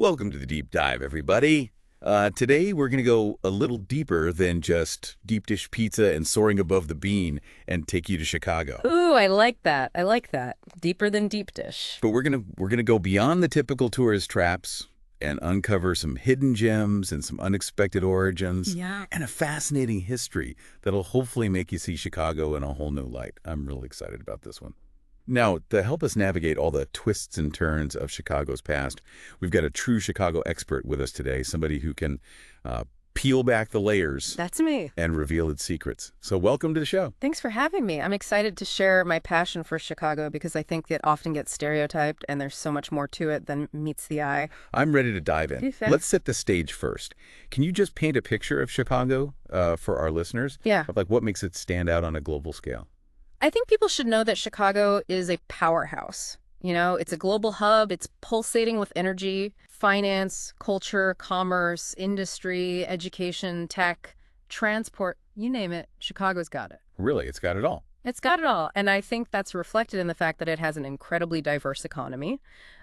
Welcome to the Deep Dive, everybody. Today, we're going to go a little deeper than just deep dish pizza and soaring above the bean and take you to Chicago. Ooh, I like that. I like that. Deeper than deep dish. But we're gonna go beyond the typical tourist traps and uncover some hidden gems and some unexpected origins Yeah. and a fascinating history that'll hopefully make you see Chicago in a whole new light. I'm really excited about this one. Now, to help us navigate all the twists and turns of Chicago's past, we've got a true Chicago expert with us today, somebody who can peel back the layers That's me. and reveal its secrets. So welcome to the show. Thanks for having me. I'm excited to share my passion for Chicago because I think it often gets stereotyped and there's so much more to it than meets the eye. I'm ready to dive in. Perfect. Let's set the stage first. Can you just paint a picture of Chicago for our listeners? Yeah. Of like what makes it stand out on a global scale? I think people should know that Chicago is a powerhouse. You know, it's a global hub. It's pulsating with energy, finance, culture, commerce, industry, education, tech, transport, you name it, Chicago's got it. Really, it's got it all. It's got it all. And I think that's reflected in the fact that it has an incredibly diverse economy.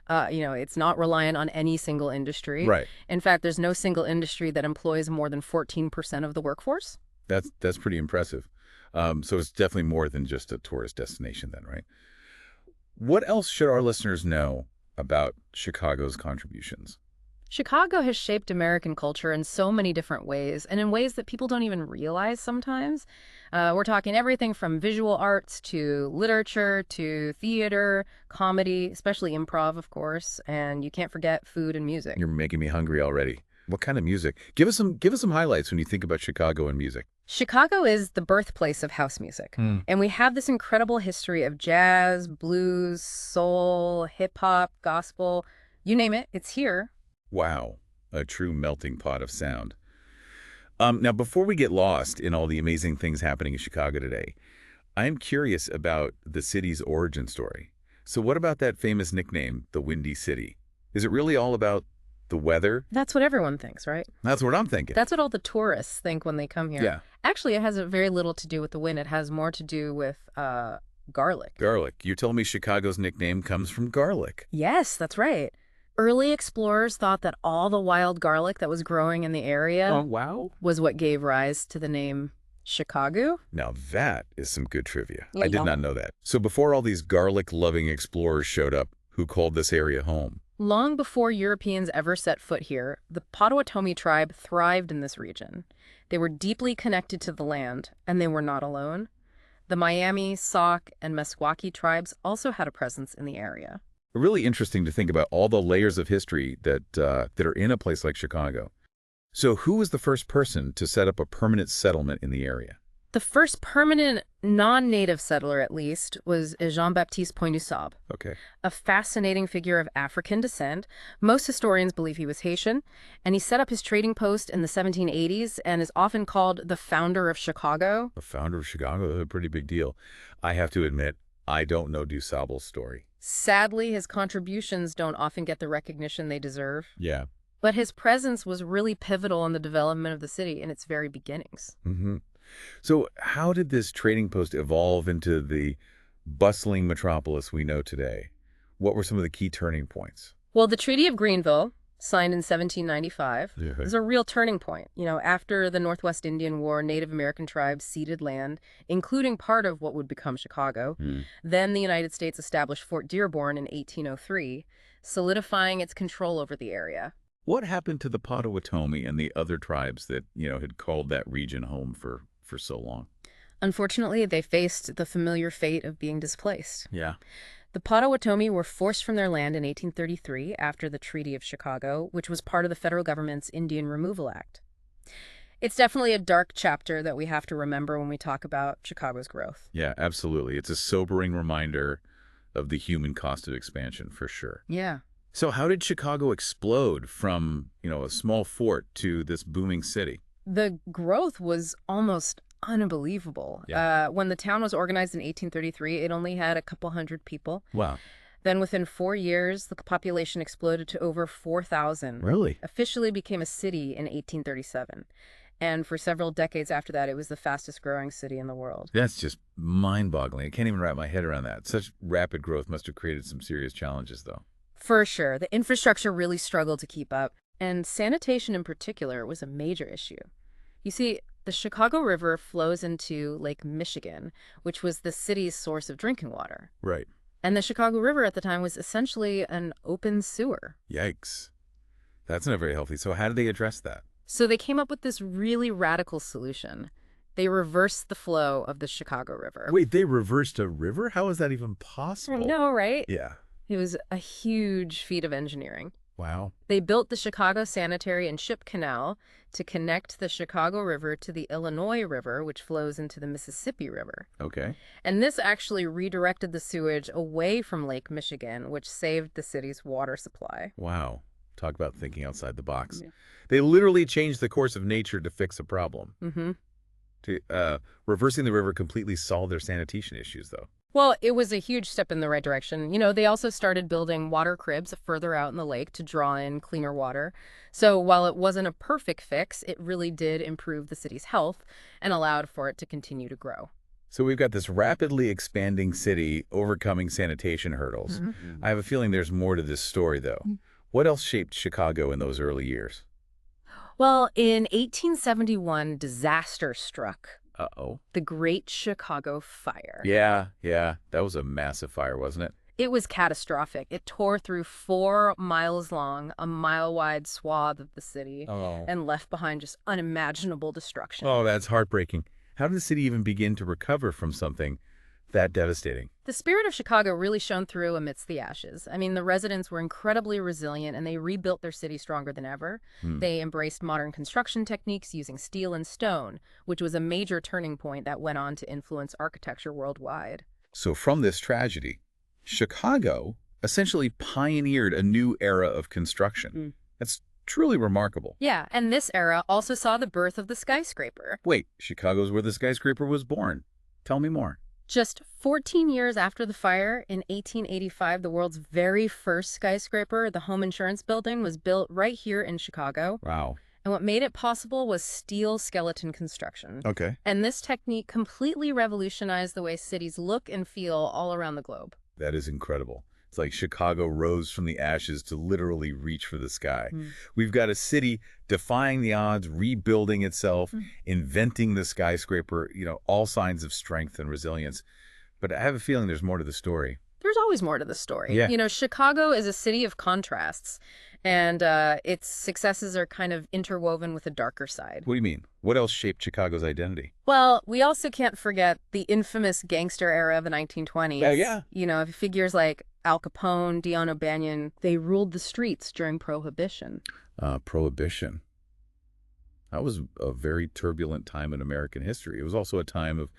It's not reliant on any single industry. Right. In fact, there's no single industry that employs more than 14% of the workforce. That's pretty impressive. So it's definitely more than just a tourist destination then, right? What else should our listeners know about Chicago's contributions? Chicago has shaped American culture in so many different ways, and in ways that people don't even realize sometimes. We're talking everything from visual arts to literature to theater, comedy, especially improv, of course, and you can't forget food and music. You're making me hungry already. What kind of music? Give us some highlights when you think about Chicago and music. Chicago is the birthplace of house music, and we have this incredible history of jazz, blues, soul, hip-hop, gospel, you name it, it's here. Wow, a true melting pot of sound. Now, before we get lost in all the amazing things happening in Chicago today, I'm curious about the city's origin story. So what about that famous nickname, the Windy City? Is it really all about the weather? That's what everyone thinks, right? That's what I'm thinking. That's what all the tourists think when they come here. Yeah. Actually, it has very little to do with the wind. It has more to do with garlic. Garlic. You're telling me Chicago's nickname comes from garlic? Yes, that's right. Early explorers thought that all the wild garlic that was growing in the area Oh, wow. was what gave rise to the name Chicago. Now that is some good trivia. Yeah, I did yeah. not know that. So before all these garlic-loving explorers showed up, who called this area home? Long before Europeans ever set foot here, the Potawatomi tribe thrived in this region. They were deeply connected to the land, and they were not alone. The Miami, Sauk, and Meskwaki tribes also had a presence in the area. Really interesting to think about all the layers of history that are in a place like Chicago. So who was the first person to set up a permanent settlement in the area? The first permanent non-native settler, at least, was Jean-Baptiste Point-du-Sable, Okay. a fascinating figure of African descent. Most historians believe he was Haitian, and he set up his trading post in the 1780s and is often called the founder of Chicago. The founder of Chicago, that's a pretty big deal. I have to admit, I don't know DuSable's story. Sadly, his contributions don't often get the recognition they deserve. Yeah. But his presence was really pivotal in the development of the city in its very beginnings. Mm-hmm. So how did this trading post evolve into the bustling metropolis we know today? What were some of the key turning points? Well, the Treaty of Greenville, signed in 1795, Yeah. is a real turning point. You know, after the Northwest Indian War, Native American tribes ceded land, including part of what would become Chicago. Then the United States established Fort Dearborn in 1803, solidifying its control over the area. What happened to the Potawatomi and the other tribes that, had called that region home for so long? Unfortunately, they faced the familiar fate of being displaced. Yeah. The Potawatomi were forced from their land in 1833 after the Treaty of Chicago, which was part of the federal government's Indian Removal Act. It's definitely a dark chapter that we have to remember when we talk about Chicago's growth. Yeah, absolutely. It's a sobering reminder of the human cost of expansion, for sure. Yeah. So how did Chicago explode from, a small fort to this booming city? The growth was almost unbelievable. Yeah. When the town was organized in 1833, it only had a couple hundred people. Wow. Then within 4 years, the population exploded to over 4,000. Really? Officially became a city in 1837. And for several decades after that, it was the fastest growing city in the world. That's just mind-boggling. I can't even wrap my head around that. Such rapid growth must have created some serious challenges, though. For sure. The infrastructure really struggled to keep up, and sanitation in particular was a major issue. You see, the Chicago River flows into Lake Michigan, which was the city's source of drinking water. Right. And the Chicago River at the time was essentially an open sewer. Yikes. That's not very healthy. So how did they address that? So they came up with this really radical solution. They reversed the flow of the Chicago River. Wait, they reversed a river? How is that even possible? No, right? Yeah. It was a huge feat of engineering. Wow. They built the Chicago Sanitary and Ship Canal to connect the Chicago River to the Illinois River, which flows into the Mississippi River. Okay. And this actually redirected the sewage away from Lake Michigan, which saved the city's water supply. Wow. Talk about thinking outside the box. Yeah. They literally changed the course of nature to fix a problem. Mm-hmm. Reversing the river completely solved their sanitation issues, though. Well, it was a huge step in the right direction. They also started building water cribs further out in the lake to draw in cleaner water. So while it wasn't a perfect fix, it really did improve the city's health and allowed for it to continue to grow. So we've got this rapidly expanding city overcoming sanitation hurdles. Mm-hmm. I have a feeling there's more to this story, though. What else shaped Chicago in those early years? Well, in 1871, disaster struck. Uh-oh. The Great Chicago Fire. Yeah. That was a massive fire, wasn't it? It was catastrophic. It tore through 4 miles long, a mile-wide swath of the city, and left behind just unimaginable destruction. Oh, that's heartbreaking. How did the city even begin to recover from something that devastating? The spirit of Chicago really shone through amidst the ashes. I mean, the residents were incredibly resilient, and they rebuilt their city stronger than ever. They embraced modern construction techniques using steel and stone, which was a major turning point that went on to influence architecture worldwide. So from this tragedy, Chicago essentially pioneered a new era of construction. That's truly remarkable. Yeah, and this era also saw the birth of the skyscraper. Wait, Chicago's where the skyscraper was born. Tell me more. Just 14 years after the fire, in 1885, the world's very first skyscraper, the Home Insurance Building, was built right here in Chicago. Wow. And what made it possible was steel skeleton construction. Okay. And this technique completely revolutionized the way cities look and feel all around the globe. That is incredible. It's like Chicago rose from the ashes to literally reach for the sky. We've got a city defying the odds, rebuilding itself, inventing the skyscraper, all signs of strength and resilience. But I have a feeling there's more to the story. There's always more to the story. Yeah. Chicago is a city of contrasts, and its successes are kind of interwoven with a darker side. What do you mean? What else shaped Chicago's identity? Well, we also can't forget the infamous gangster era of the 1920s. Yeah. Figures like Al Capone, Dion O'Banion, they ruled the streets during Prohibition. Prohibition. That was a very turbulent time in American history. It was also a time of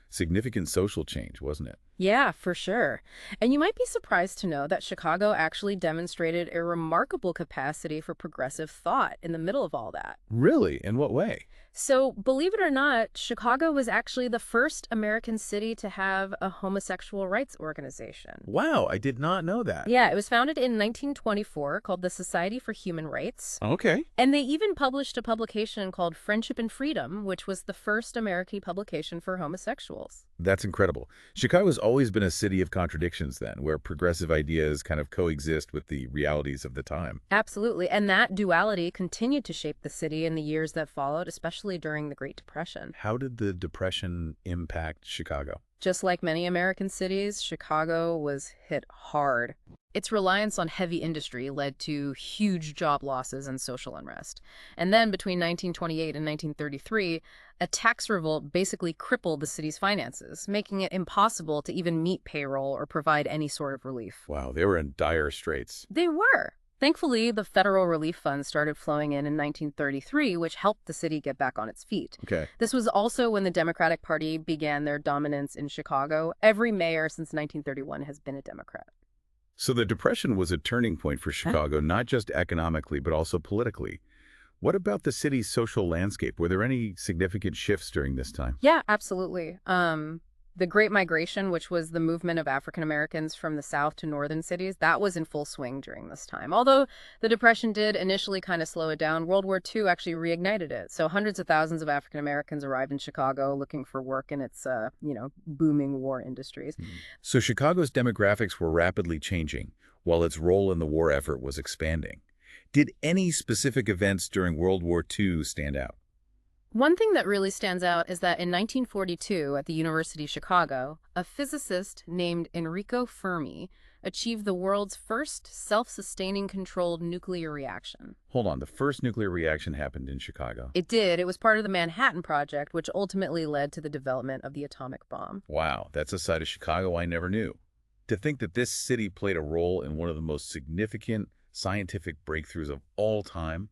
significant social change, wasn't it? Yeah, for sure. And you might be surprised to know that Chicago actually demonstrated a remarkable capacity for progressive thought in the middle of all that. Really? In what way? So, believe it or not, Chicago was actually the first American city to have a homosexual rights organization. Wow, I did not know that. Yeah, it was founded in 1924 called the Society for Human Rights. Okay. And they even published a publication called Friendship and Freedom, which was the first American publication for homosexuals. That's incredible. Chicago's always been a city of contradictions then, where progressive ideas kind of coexist with the realities of the time. Absolutely. And that duality continued to shape the city in the years that followed, especially during the Great Depression. How did the Depression impact Chicago? Just like many American cities, Chicago was hit hard. Its reliance on heavy industry led to huge job losses and social unrest. And then between 1928 and 1933, a tax revolt basically crippled the city's finances, making it impossible to even meet payroll or provide any sort of relief. Wow, they were in dire straits. They were. Thankfully, the federal relief funds started flowing in 1933, which helped the city get back on its feet. Okay. This was also when the Democratic Party began their dominance in Chicago. Every mayor since 1931 has been a Democrat. So the Depression was a turning point for Chicago, not just economically, but also politically. What about the city's social landscape? Were there any significant shifts during this time? Yeah, absolutely. The Great Migration, which was the movement of African Americans from the South to northern cities, that was in full swing during this time. Although the Depression did initially kind of slow it down, World War II actually reignited it. So hundreds of thousands of African Americans arrived in Chicago looking for work in its, booming war industries. So Chicago's demographics were rapidly changing. while its role in the war effort was expanding. Did any specific events during World War II stand out? One thing that really stands out is that in 1942, at the University of Chicago, a physicist named Enrico Fermi achieved the world's first self-sustaining controlled nuclear reaction. Hold on, the first nuclear reaction happened in Chicago. It did. It was part of the Manhattan Project, which ultimately led to the development of the atomic bomb. Wow, that's a side of Chicago I never knew. To think that this city played a role in one of the most significant scientific breakthroughs of all time,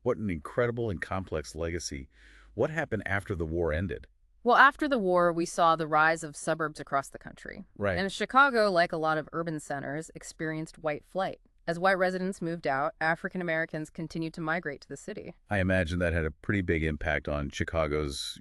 what an incredible and complex legacy. What happened after the war ended? Well, after the war, we saw the rise of suburbs across the country. Right. And Chicago, like a lot of urban centers, experienced white flight. As white residents moved out, African Americans continued to migrate to the city. I imagine that had a pretty big impact on Chicago's,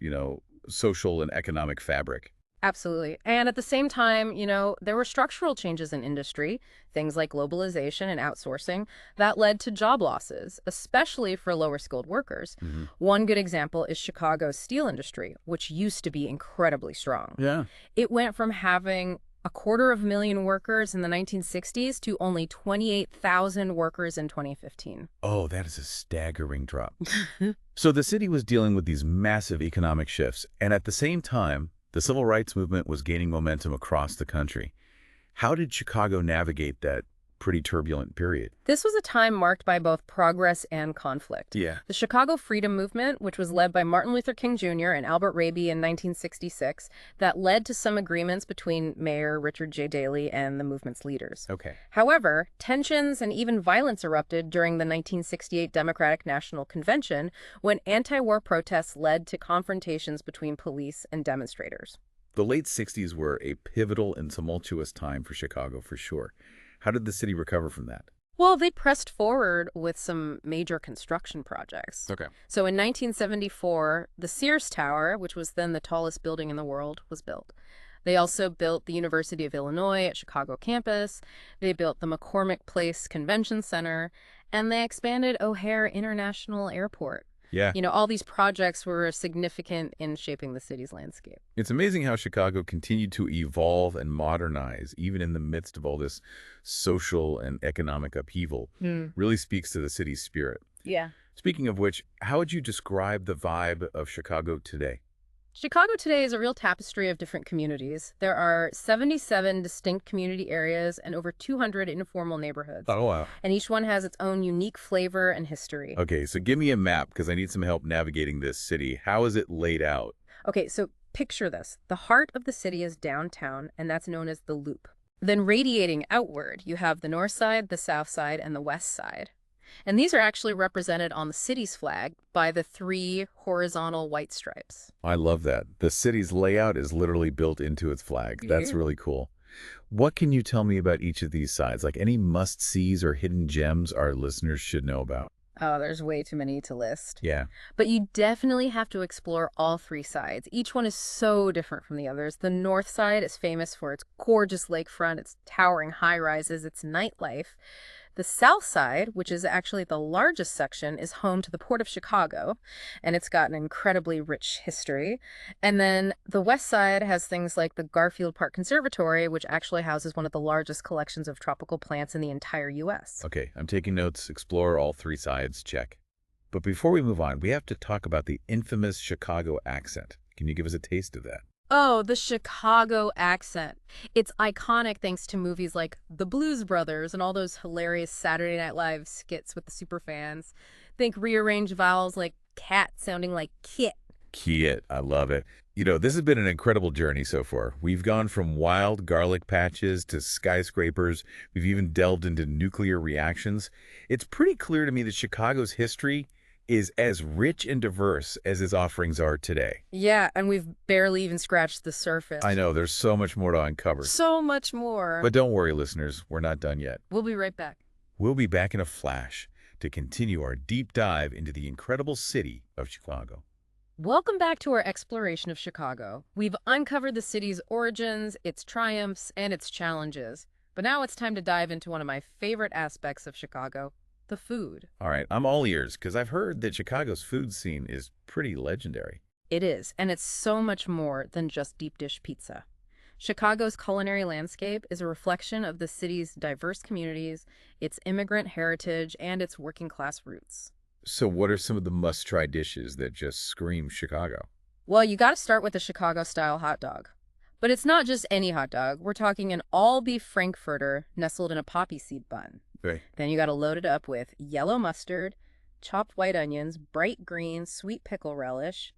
social and economic fabric. Absolutely. And at the same time, there were structural changes in industry, things like globalization and outsourcing, that led to job losses, especially for lower skilled workers. Hmm. One good example is Chicago's steel industry, which used to be incredibly strong. Yeah. It went from having 250,000 workers in the 1960s to only 28,000 workers in 2015. Oh, that is a staggering drop. So the city was dealing with these massive economic shifts, and at the same time, the civil rights movement was gaining momentum across the country. How did Chicago navigate that pretty turbulent period? This was a time marked by both progress and conflict. Yeah. The Chicago Freedom Movement, which was led by Martin Luther King Jr. and Albert Raby in 1966, that led to some agreements between Mayor Richard J. Daley and the movement's leaders. Okay. However, tensions and even violence erupted during the 1968 Democratic National Convention when anti-war protests led to confrontations between police and demonstrators. The late 60s were a pivotal and tumultuous time for Chicago, for sure. How did the city recover from that? Well, they pressed forward with some major construction projects. Okay. So in 1974, the Sears Tower, which was then the tallest building in the world, was built. They also built the University of Illinois at Chicago campus. They built the McCormick Place Convention Center, and they expanded O'Hare International Airport. Yeah. All these projects were significant in shaping the city's landscape. It's amazing how Chicago continued to evolve and modernize, even in the midst of all this social and economic upheaval. Really speaks to the city's spirit. Yeah. Speaking of which, how would you describe the vibe of Chicago today? Chicago today is a real tapestry of different communities. There are 77 distinct community areas and over 200 informal neighborhoods. Oh, wow. And each one has its own unique flavor and history. Okay, so give me a map because I need some help navigating this city. How is it laid out? Okay, so picture this. The heart of the city is downtown, and that's known as the Loop. Then radiating outward, you have the north side, the south side, and the west side. And these are actually represented on the city's flag by the 3 horizontal white stripes. I love that. The city's layout is literally built into its flag. That's really cool. What can you tell me about each of these sides? Like any must-sees or hidden gems our listeners should know about? Oh, there's way too many to list. Yeah. But you definitely have to explore all 3 sides. Each one is so different from the others. The north side is famous for its gorgeous lakefront, its towering high-rises, its nightlife. The south side, which is actually the largest section, is home to the Port of Chicago, and it's got an incredibly rich history. And then the west side has things like the Garfield Park Conservatory, which actually houses one of the largest collections of tropical plants in the entire U.S. Okay, I'm taking notes. Explore all 3 sides. Check. But before we move on, we have to talk about the infamous Chicago accent. Can you give us a taste of that? Oh, the Chicago accent. It's iconic thanks to movies like The Blues Brothers and all those hilarious Saturday Night Live skits with the superfans. Think rearranged vowels like cat sounding like kit. Kit, I love it. This has been an incredible journey so far. We've gone from wild garlic patches to skyscrapers. We've even delved into nuclear reactions. It's pretty clear to me that Chicago's history is as rich and diverse as its offerings are today. Yeah, and we've barely even scratched the surface. I know, there's so much more to uncover. So much more. But don't worry, listeners, we're not done yet. We'll be right back. We'll be back in a flash to continue our deep dive into the incredible city of Chicago. Welcome back to our exploration of Chicago. We've uncovered the city's origins, its triumphs, and its challenges. But now it's time to dive into one of my favorite aspects of Chicago, the food. All right, I'm all ears because I've heard that Chicago's food scene is pretty legendary. It is, and it's so much more than just deep dish pizza. Chicago's culinary landscape is a reflection of the city's diverse communities, its immigrant heritage, and its working-class roots. So what are some of the must-try dishes that just scream Chicago? Well, you got to start with a Chicago-style hot dog. But it's not just any hot dog. We're talking an all-beef Frankfurter nestled in a poppy seed bun. Right. Then you got to load it up with yellow mustard, chopped white onions, bright green sweet pickle relish,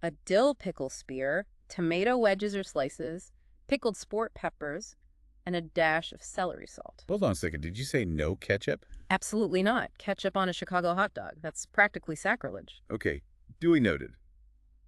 a dill pickle spear, tomato wedges or slices, pickled sport peppers, and a dash of celery salt. Hold on a second. Did you say no ketchup? Absolutely not. Ketchup on a Chicago hot dog. That's practically sacrilege. Okay. Duly noted.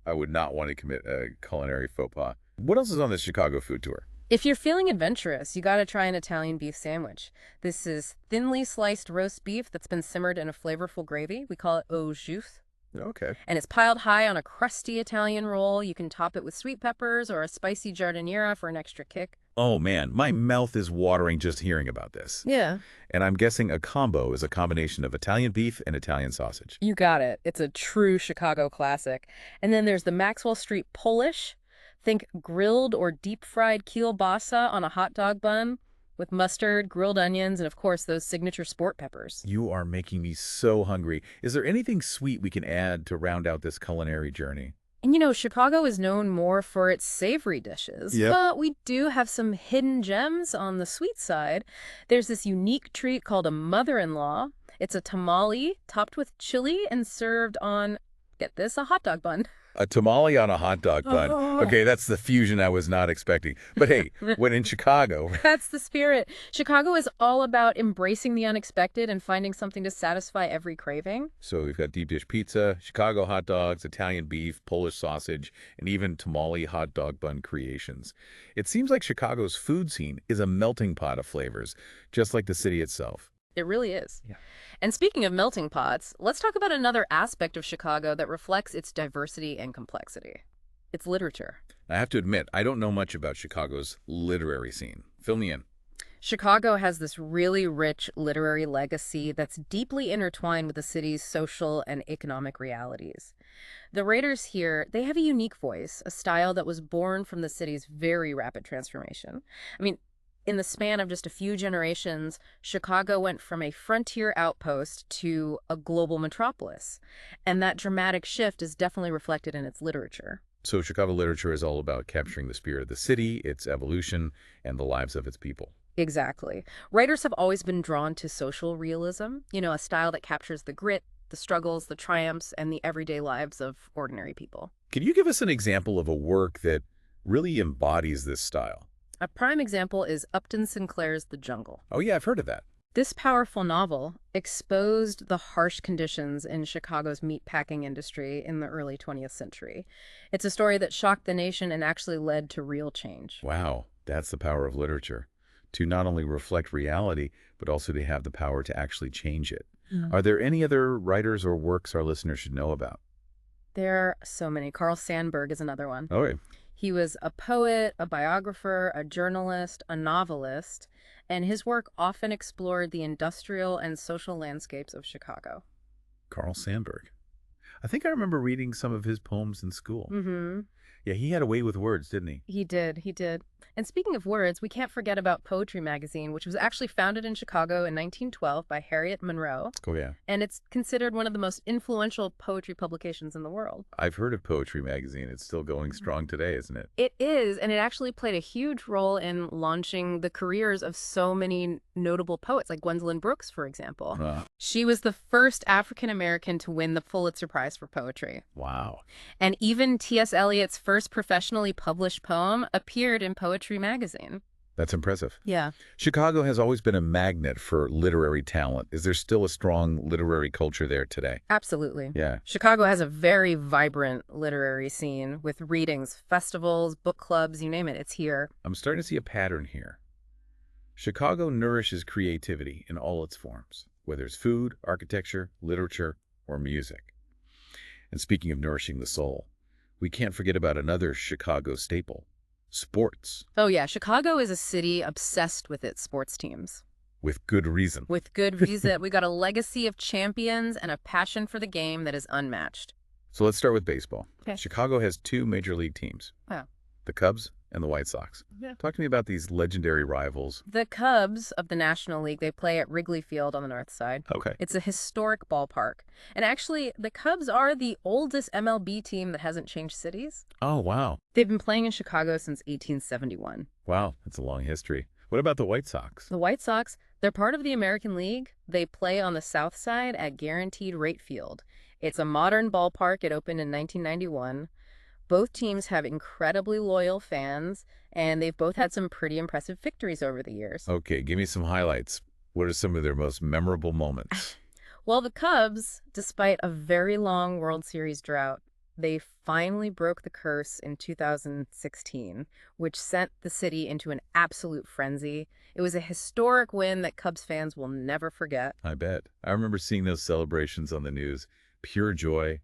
I would not want to commit a culinary faux pas. What else is on this Chicago food tour? If you're feeling adventurous, you got to try an Italian beef sandwich. This is thinly sliced roast beef that's been simmered in a flavorful gravy. We call it au jus. Okay. And it's piled high on a crusty Italian roll. You can top it with sweet peppers or a spicy giardiniera for an extra kick. Oh, man. My mouth is watering just hearing about this. Yeah. And I'm guessing a combo is a combination of Italian beef and Italian sausage. You got it. It's a true Chicago classic. And then there's the Maxwell Street Polish. Think grilled or deep-fried kielbasa on a hot dog bun with mustard, grilled onions, and of course those signature sport peppers. You are making me so hungry. Is there anything sweet we can add to round out this culinary journey? And you know, Chicago is known more for its savory dishes, Yep. but we do have some hidden gems on the sweet side. There's this unique treat called a mother-in-law. It's a tamale topped with chili and served on, get this, a hot dog bun. A tamale on a hot dog bun. Oh. Okay, that's the fusion I was not expecting. But hey, when in Chicago, That's the spirit. Chicago is all about embracing the unexpected and finding something to satisfy every craving. so we've got deep dish pizza, Chicago hot dogs, Italian beef, Polish sausage, and even tamale hot dog bun creations. It seems like Chicago's food scene is a melting pot of flavors, just like the city itself. It really is. Yeah. And speaking of melting pots, let's talk about another aspect of Chicago that reflects its diversity and complexity. It's literature. I have to admit, I don't know much about Chicago's literary scene. Fill me in. Chicago has this really rich literary legacy that's deeply intertwined with the city's social and economic realities. The writers here, they have a unique voice, a style that was born from the city's very rapid transformation. I mean, in the span of just a few generations, Chicago went from a frontier outpost to a global metropolis. And that dramatic shift is definitely reflected in its literature. So Chicago literature is all about capturing the spirit of the city, its evolution, and the lives of its people. Exactly. Writers have always been drawn to social realism, you know, a style that captures the grit, the struggles, the triumphs, and the everyday lives of ordinary people. Can you give us an example of a work that really embodies this style? A prime example is Upton Sinclair's The Jungle. Oh yeah, I've heard of that. This powerful novel exposed the harsh conditions in Chicago's meatpacking industry in the early 20th century. It's a story that shocked the nation and actually led to real change. Wow, that's the power of literature. To not only reflect reality, but also to have the power to actually change it. Are there any other writers or works our listeners should know about? There are so many. Carl Sandburg is another one. Okay. He was a poet, a biographer, a journalist, a novelist, and his work often explored the industrial and social landscapes of Chicago. Carl Sandburg. I think I remember reading some of his poems in school. Mm-hmm. Yeah, he had a way with words, didn't he? He did. And speaking of words, we can't forget about Poetry Magazine, which was actually founded in Chicago in 1912 by Harriet Monroe. Oh, yeah. And it's considered one of the most influential poetry publications in the world. I've heard of Poetry Magazine. It's still going strong today, isn't it? It is, and it actually played a huge role in launching the careers of so many notable poets, like Gwendolyn Brooks, for example. She was the first African-American to win the Pulitzer Prize for poetry. Wow. And even T.S. Eliot's first professionally published poem appeared in Poetry Magazine. That's impressive. Yeah. Chicago has always been a magnet for literary talent. Is there still a strong literary culture there today? Absolutely. Yeah. Chicago has a very vibrant literary scene with readings, festivals, book clubs, you name it, it's here. I'm starting to see a pattern here. Chicago nourishes creativity in all its forms, whether it's food, architecture, literature, or music. And speaking of nourishing the soul, we can't forget about another Chicago staple, sports. Oh yeah, Chicago is a city obsessed with its sports teams. With good reason. With good reason. We got a legacy of champions and a passion for the game that is unmatched. So let's start with baseball. Okay. Chicago has two major league teams, Wow. the Cubs and the White Sox. Yeah. Talk to me about these legendary rivals. The Cubs of the National League, they play at Wrigley Field on the north side. Okay. It's a historic ballpark. And actually, the Cubs are the oldest MLB team that hasn't changed cities. Oh, wow. They've been playing in Chicago since 1871. Wow, that's a long history. What about the White Sox? The White Sox, they're part of the American League. They play on the south side at Guaranteed Rate Field. It's a modern ballpark. It opened in 1991. Both teams have incredibly loyal fans, and they've both had some pretty impressive victories over the years. Okay, give me some highlights. What are some of their most memorable moments? Well, the Cubs, despite a very long World Series drought, they finally broke the curse in 2016, which sent the city into an absolute frenzy. It was a historic win that Cubs fans will never forget. I bet. I remember seeing those celebrations on the news. Pure joy.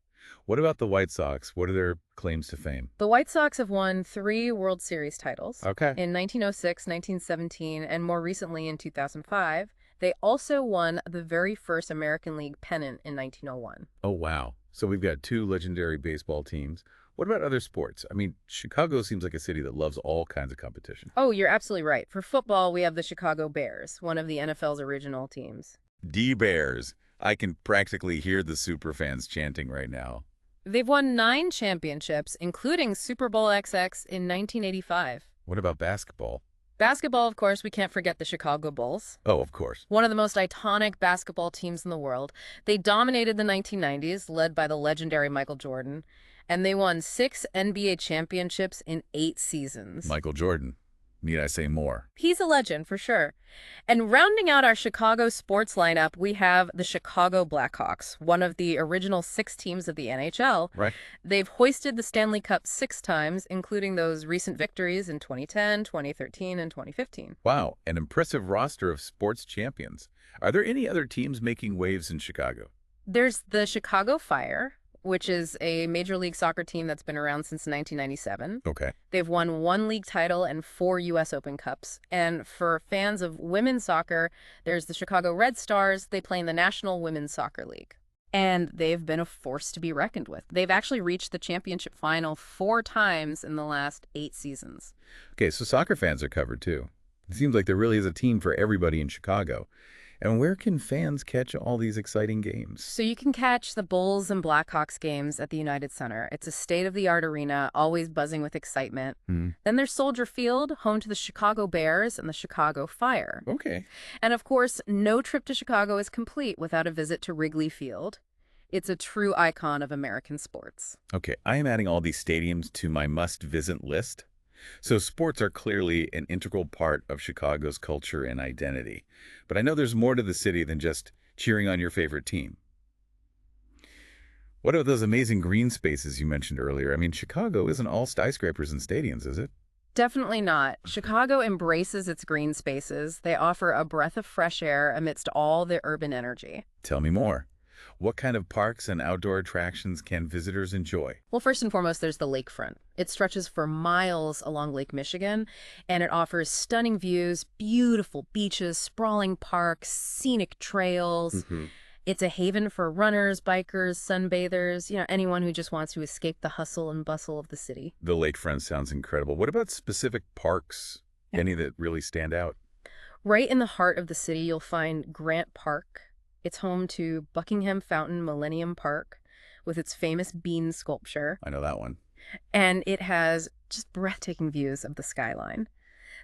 What about the White Sox? What are their claims to fame? The White Sox have won 3 World Series titles Okay. in 1906, 1917, and more recently in 2005. They also won the very first American League pennant in 1901. Oh, wow. So we've got 2 legendary baseball teams. What about other sports? I mean, Chicago seems like a city that loves all kinds of competition. Oh, you're absolutely right. For football, we have the Chicago Bears, one of the NFL's original teams. D-Bears. I can practically hear the superfans chanting right now. They've won 9 championships, including Super Bowl XX in 1985. What about basketball? Basketball, of course, we can't forget the Chicago Bulls. Oh, of course. One of the most iconic basketball teams in the world. They dominated the 1990s, led by the legendary Michael Jordan, and they won 6 NBA championships in 8 seasons. Michael Jordan. Need I say more? He's a legend, for sure. And rounding out our Chicago sports lineup, we have the Chicago Blackhawks, one of the original 6 teams of the NHL. Right. They've hoisted the Stanley Cup 6 times, including those recent victories in 2010, 2013, and 2015. Wow, an impressive roster of sports champions. Are there any other teams making waves in Chicago? There's the Chicago Fire, which is a Major League Soccer team that's been around since 1997. Okay. They've won 1 league title and 4 U.S. Open Cups. And for fans of women's soccer, there's the Chicago Red Stars. They play in the National Women's Soccer League. And they've been a force to be reckoned with. They've actually reached the championship final 4 times in the last 8 seasons. Okay, so soccer fans are covered too. It seems like there really is a team for everybody in Chicago. And where can fans catch all these exciting games? So you can catch the Bulls and Blackhawks games at the United Center. It's a state-of-the-art arena, always buzzing with excitement. Then there's Soldier Field, home to the Chicago Bears and the Chicago Fire. Okay. And of course, no trip to Chicago is complete without a visit to Wrigley Field. It's a true icon of American sports. Okay, I am adding all these stadiums to my must-visit list. So sports are clearly an integral part of Chicago's culture and identity. But I know there's more to the city than just cheering on your favorite team. What about those amazing green spaces you mentioned earlier? I mean, Chicago isn't all skyscrapers and stadiums, is it? Definitely not. Chicago embraces its green spaces. They offer a breath of fresh air amidst all the urban energy. Tell me more. What kind of parks and outdoor attractions can visitors enjoy? Well, first and foremost, there's the lakefront. It stretches for miles along Lake Michigan, and it offers stunning views, beautiful beaches, sprawling parks, scenic trails. It's a haven for runners, bikers, sunbathers, anyone who just wants to escape the hustle and bustle of the city. The lakefront sounds incredible. What about specific parks? Any that really stand out? Right in the heart of the city, you'll find Grant Park. It's home to Buckingham Fountain Millennium Park with its famous bean sculpture. I know that one. And it has just breathtaking views of the skyline.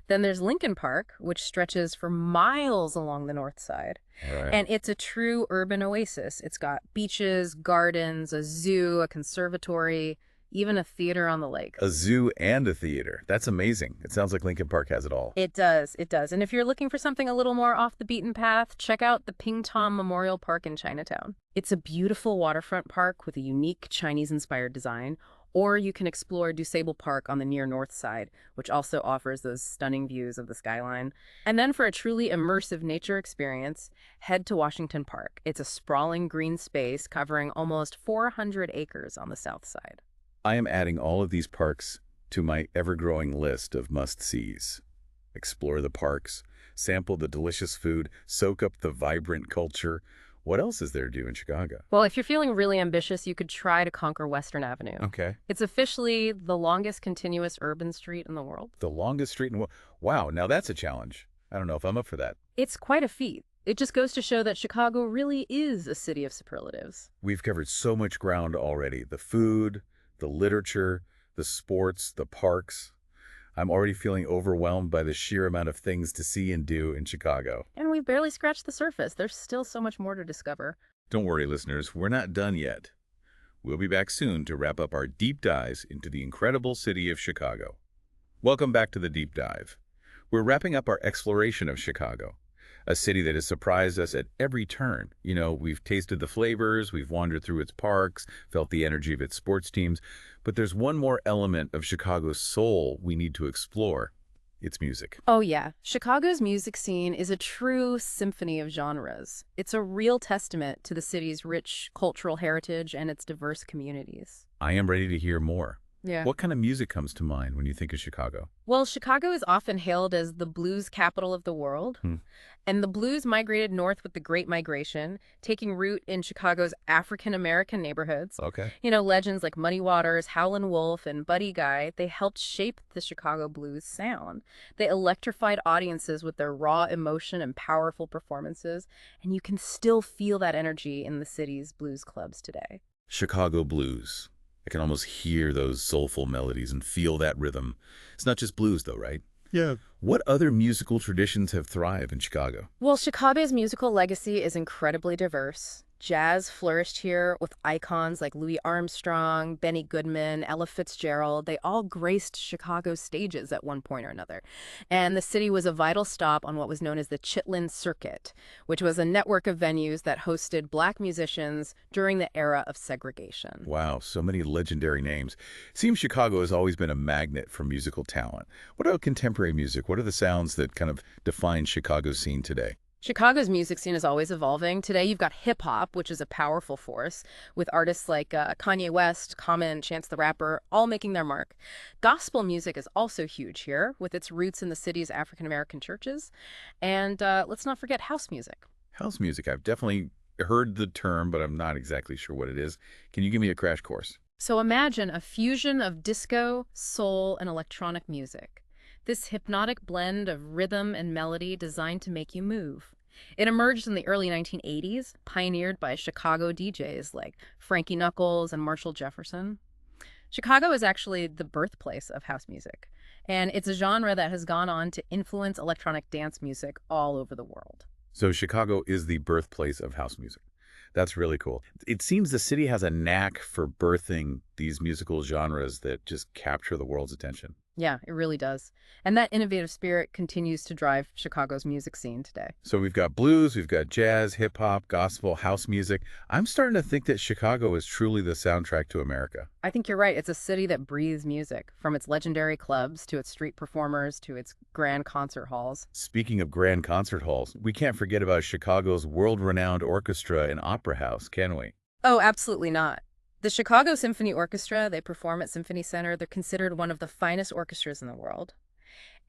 Then there's Lincoln Park, which stretches for miles along the north side. All right. And it's a true urban oasis. It's got beaches, gardens, a zoo, a conservatory, even a theater on the lake. A zoo and a theater. That's amazing. It sounds like Lincoln Park has it all. It does. It does. And if you're looking for something a little more off the beaten path, check out the Ping Tom Memorial Park in Chinatown. It's a beautiful waterfront park with a unique Chinese-inspired design. Or you can explore DuSable Park on the near north side, which also offers those stunning views of the skyline. And then for a truly immersive nature experience, head to Washington Park. It's a sprawling green space covering almost 400 acres on the south side. I am adding all of these parks to my ever-growing list of must-sees. Explore the parks, sample the delicious food, soak up the vibrant culture. What else is there to do in Chicago? Well, if you're feeling really ambitious, you could try to conquer Western Avenue. Okay. It's officially the longest continuous urban street in the world. The longest street in... Wow, now that's a challenge. I don't know if I'm up for that. It's quite a feat. It just goes to show that Chicago really is a city of superlatives. We've covered so much ground already. The food, the literature, the sports, the parks. I'm already feeling overwhelmed by the sheer amount of things to see and do in Chicago. And we've barely scratched the surface. There's still so much more to discover. Don't worry, listeners, we're not done yet. We'll be back soon to wrap up our deep dives into the incredible city of Chicago. Welcome back to the Deep Dive. We're wrapping up our exploration of Chicago, a city that has surprised us at every turn. You know, we've tasted the flavors, we've wandered through its parks, felt the energy of its sports teams, but there's one more element of Chicago's soul we need to explore. It's music. Oh yeah, Chicago's music scene is a true symphony of genres. It's a real testament to the city's rich cultural heritage and its diverse communities. I am ready to hear more. Yeah. What kind of music comes to mind when you think of Chicago? Well, Chicago is often hailed as the blues capital of the world. And the blues migrated north with the Great Migration, taking root in Chicago's African-American neighborhoods. Okay. You know, legends like Muddy Waters, Howlin' Wolf, and Buddy Guy, they helped shape the Chicago blues sound. They electrified audiences with their raw emotion and powerful performances, and you can still feel that energy in the city's blues clubs today. Chicago blues. I can almost hear those soulful melodies and feel that rhythm. It's not just blues, though, right? Yeah. What other musical traditions have thrived in Chicago? Well, Chicago's musical legacy is incredibly diverse. Jazz flourished here with icons like Louis Armstrong, Benny Goodman, Ella Fitzgerald. They all graced Chicago's stages at one point or another. And the city was a vital stop on what was known as the Chitlin Circuit, which was a network of venues that hosted black musicians during the era of segregation. Wow, so many legendary names. Seems Chicago has always been a magnet for musical talent. What about contemporary music? What are the sounds that kind of define Chicago's scene today? Chicago's music scene is always evolving. Today, you've got hip-hop, which is a powerful force, with artists like Kanye West, Common, Chance the Rapper, all making their mark. Gospel music is also huge here, with its roots in the city's African-American churches. And let's not forget house music. House music. I've definitely heard the term, but I'm not exactly sure what it is. Can you give me a crash course? So imagine a fusion of disco, soul, and electronic music. This hypnotic blend of rhythm and melody designed to make you move. It emerged in the early 1980s, pioneered by Chicago DJs like Frankie Knuckles and Marshall Jefferson. Chicago is actually the birthplace of house music, and it's a genre that has gone on to influence electronic dance music all over the world. So Chicago is the birthplace of house music. That's really cool. It seems the city has a knack for birthing these musical genres that just capture the world's attention. Yeah, it really does. And that innovative spirit continues to drive Chicago's music scene today. So we've got blues, we've got jazz, hip-hop, gospel, house music. I'm starting to think that Chicago is truly the soundtrack to America. I think you're right. It's a city that breathes music, from its legendary clubs to its street performers to its grand concert halls. Speaking of grand concert halls, we can't forget about Chicago's world-renowned orchestra and opera house, can we? Oh, absolutely not. The Chicago Symphony Orchestra, they perform at Symphony Center. They're considered one of the finest orchestras in the world.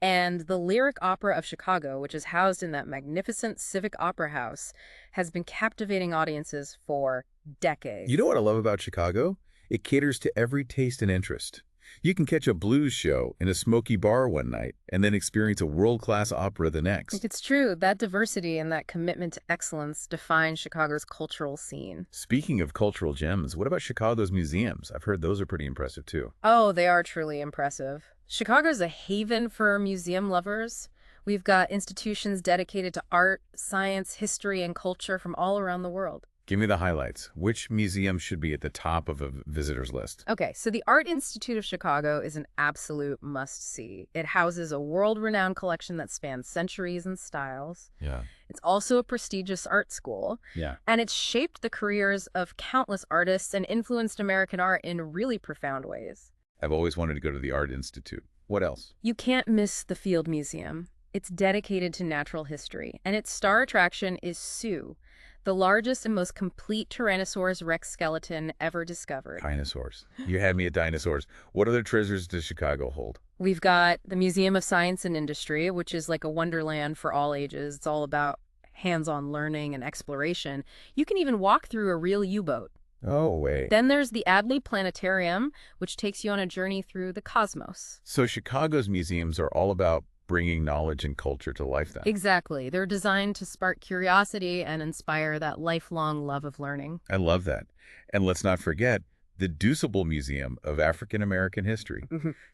And the Lyric Opera of Chicago, which is housed in that magnificent Civic Opera House, has been captivating audiences for decades. You know what I love about Chicago? It caters to every taste and interest. You can catch a blues show in a smoky bar one night and then experience a world-class opera the next. It's true. That diversity and that commitment to excellence define Chicago's cultural scene. Speaking of cultural gems, what about Chicago's museums? I've heard those are pretty impressive too. Oh, they are truly impressive. Chicago's a haven for museum lovers. We've got institutions dedicated to art, science, history, and culture from all around the world. Give me the highlights. Which museum should be at the top of a visitor's list? Okay, so the Art Institute of Chicago is an absolute must-see. It houses a world-renowned collection that spans centuries and styles. Yeah. It's also a prestigious art school. Yeah. And it's shaped the careers of countless artists and influenced American art in really profound ways. I've always wanted to go to the Art Institute. What else? You can't miss the Field Museum. It's dedicated to natural history, and its star attraction is Sioux, the largest and most complete Tyrannosaurus rex skeleton ever discovered. Dinosaurs. You had me at dinosaurs. What other treasures does Chicago hold? We've got the Museum of Science and Industry, which is like a wonderland for all ages. It's all about hands-on learning and exploration. You can even walk through a real U-boat. Oh, wait. Then there's the Adley Planetarium, which takes you on a journey through the cosmos. So Chicago's museums are all about bringing knowledge and culture to life then? Exactly. They're designed to spark curiosity and inspire that lifelong love of learning. I love that. And let's not forget the Deuceable Museum of African American History,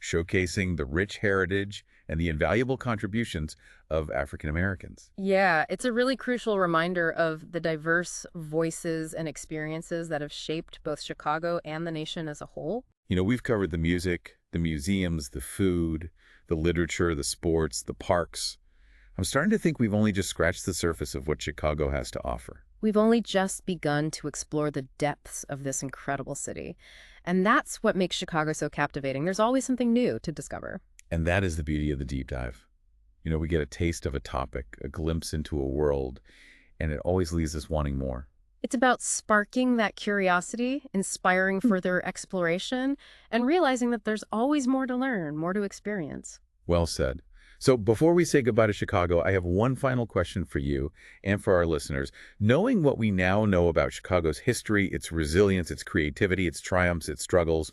showcasing the rich heritage and the invaluable contributions of African Americans. Yeah, it's a really crucial reminder of the diverse voices and experiences that have shaped both Chicago and the nation as a whole. You know, we've covered the music, the museums, the food, the literature, the sports, the parks. I'm starting to think we've only just scratched the surface of what Chicago has to offer. We've only just begun to explore the depths of this incredible city. And that's what makes Chicago so captivating. There's always something new to discover. And that is the beauty of the deep dive. You know, we get a taste of a topic, a glimpse into a world, and it always leaves us wanting more. It's about sparking that curiosity, inspiring further exploration, and realizing that there's always more to learn, more to experience. Well said. So before we say goodbye to Chicago, I have one final question for you and for our listeners. Knowing what we now know about Chicago's history, its resilience, its creativity, its triumphs, its struggles,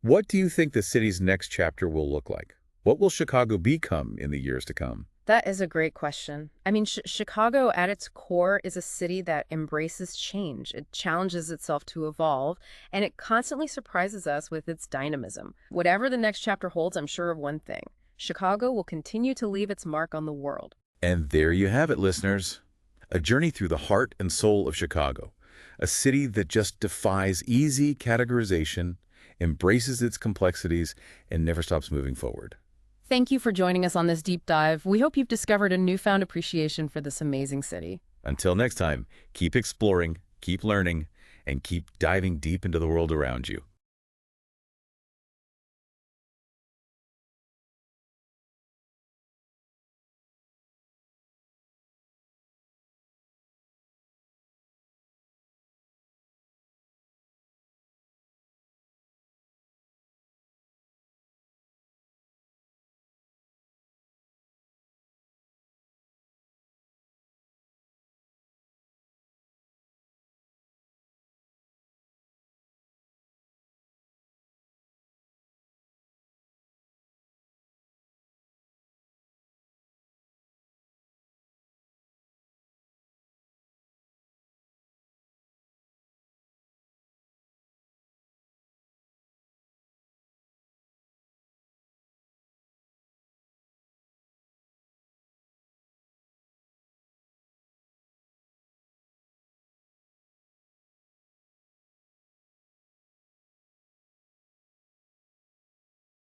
what do you think the city's next chapter will look like? What will Chicago become in the years to come? That is a great question. I mean, Chicago at its core is a city that embraces change. It challenges itself to evolve, and it constantly surprises us with its dynamism. Whatever the next chapter holds, I'm sure of one thing. Chicago will continue to leave its mark on the world. And there you have it, listeners. A journey through the heart and soul of Chicago, a city that just defies easy categorization, embraces its complexities, and never stops moving forward. Thank you for joining us on this deep dive. We hope you've discovered a newfound appreciation for this amazing city. Until next time, keep exploring, keep learning, and keep diving deep into the world around you.